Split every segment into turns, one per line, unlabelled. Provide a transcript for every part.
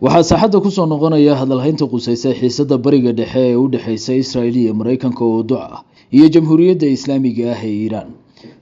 waxaa saaxadda ku soo noqonaya hadalhaynta qusaysa xiisada bariga dhexe ee u dhaxaysa Israa'iil iyo Mareykanka oo duca iyo Jamhuuriyadda Islaamiga ah ee Iiraan.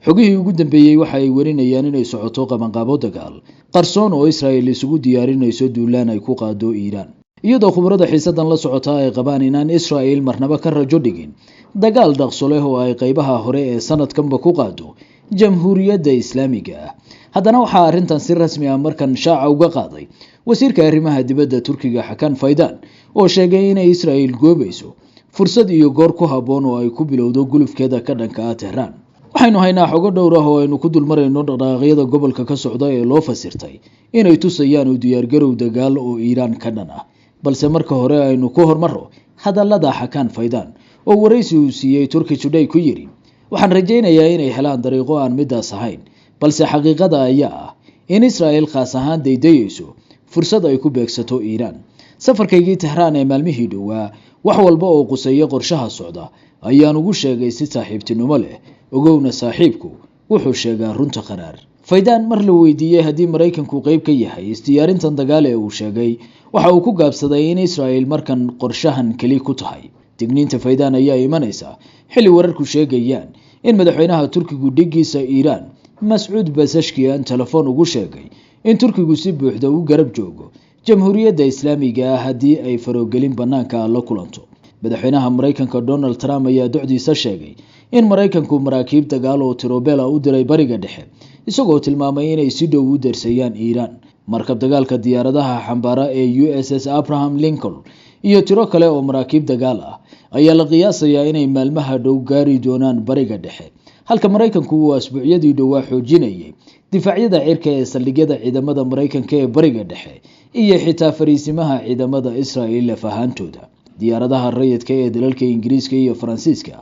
xogihii ugu dambeeyay waxa ay warinayaan inay socoto qabanqaabo dagaal qarsoon oo Israa'iil isugu diyaarinayso duulaan ay ku qaado Iiraan, iyadoo khubarada xiisadan la socota ay qabaan inaan Israa'iil marnaba ka rajo dhigin dagaal dhaqso leh oo ay qaybaha hore ee sanadkanba ku qaado Jamhuuriyadda Islaamiga ah. haddana waxaa arrintan si rasmi ah markan shaaca uga qaaday wasiirka arrimaha dibadda Turkiga Hakan Fidan oo sheegay inay Israa'iil goobayso fursad iyo goor ku habboon oo ay ku bilowdo gulufkeeda ka dhanka ah Tehran. waxaynu haynaa xogo dhowr ah oo aynu ku dulmarayno dhaqdhaqaaqyada gobolka ka socda ee loo fasirtay inay tusayaan u diyaargarow dagaal oo Iiraan ka dhan ah, balse marka hore aynu ku hormarro hadallada Hakan Fidan oo waraysi uu siiyay Turkish Today ku yiri: waxaan rajaynayaa inay helaan dariiqo aan midaas ahayn, balse xaqiiqada ayaa ah in Israa'iil khaas ahaan daydayayso fursad ay ku beegsato Iiraan. safarkaygii Tehran ee maalmihii dhowaa wax walba oo quseeya qorshaha socda ayaan ugu sheegay si saaxiibtinimo leh, ogowna saaxiibku wuxuu sheegaa runta qaraar. Fidan mar la weydiiyay haddii Mareykanku qayb ka yahay isdiyaarintan dagaal ee uu sheegay, waxa uu ku gaabsaday in Israa'iil markan qorshahan keli ku tahay. digniinta Fidan ayaa imanaysa xilli wararku sheegayaan in madaxweynaha Turkigu dhigiisa Iiraan Mas'uud Pezeshkian telefoon ugu sheegay in Turkigu si buuxda u garab joogo Jamhuuriyadda Islaamiga ah haddii ay farogelin banaanka la kulanto. madaxweynaha Mareykanka Donald Trump ayaa docdiisa sheegay in Mareykanku maraakiib dagaal oo tirobela u diray bariga dhexe, isagoo tilmaamay inay si dhow u dersayaan Iiraan. markab dagaalka diyaaradaha xambaara ee USS Abraham Lincoln iyo tiro kale oo maraakiib dagaal ah ayaa la qiyaasayaa inay maalmaha dhow gaari doonaan bariga dhexe, halka Mareykanku uu asbuucyadii dhowaa xoojinayay difaacyada cirka ee saldhigyada ciidamada Mareykanka ee bariga dhexe iyo xitaa fariisimaha ciidamada Israa'iil faahfaahintooda. diyaaradaha rayidka ee dalalka Ingiriiska iyo Faransiiska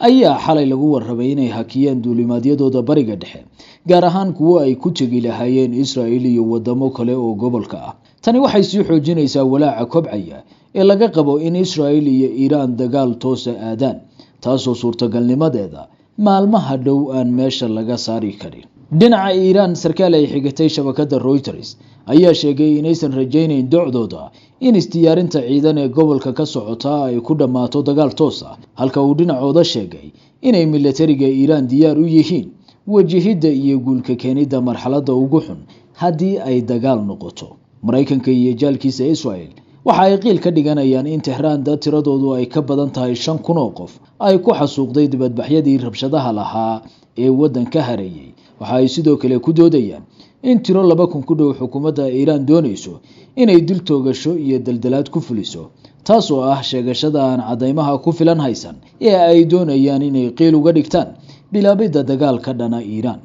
ayaa xalay lagu warramay inay hakiyeen duulimaadyadooda bariga dhexe, gaar ahaan kuwa ay ku tegi lahaayeen Israa'iil iyo wadamo kale oo gobolka ah. tani waxay sii xoojinaysaa walaaca kobcaya ee laga qabo in Israa'iil iyo Iiraan dagaal toos ah aadaan, taasoo suurtagalnimadeeda maalmaha dhow aan meesha laga saari karin. dhinaca Iiraan, sarkaal ay xigatay shabakadda Reuters ayaa sheegay inaysan rajaynayn docdooda in isdiyaarinta ciidan ee gobolka ka socota ay ku dhammaato dagaal toos ah, halka uu dhinacooda sheegay inay militariga Iiraan diyaar u yihiin wajahidda iyo guulka keenidda marxaladda ugu xun haddii ay dagaal noqoto. Mareykanka iyo jaalkiisa Israa'iil waxa ay qiil ka dhiganayaan in Tehran dad tiradoodu ay ka badan tahay 5,000 oo qof ay ku xasuuqday dibadbaxyadii rabshadaha lahaa ee waddanka hareeyay. waxa ay sidoo kale ku doodayaan in tiro 2,000 ku dhow xukuumadda Iiraan doonayso inay dil toogasho iyo daldalaad ku fuliso, taasoo ah sheegashada aan cadeymaha ku filan haysan ee ay doonayaan inay qiil uga dhigtaan bilaabidda dagaalka dhana Iiraan.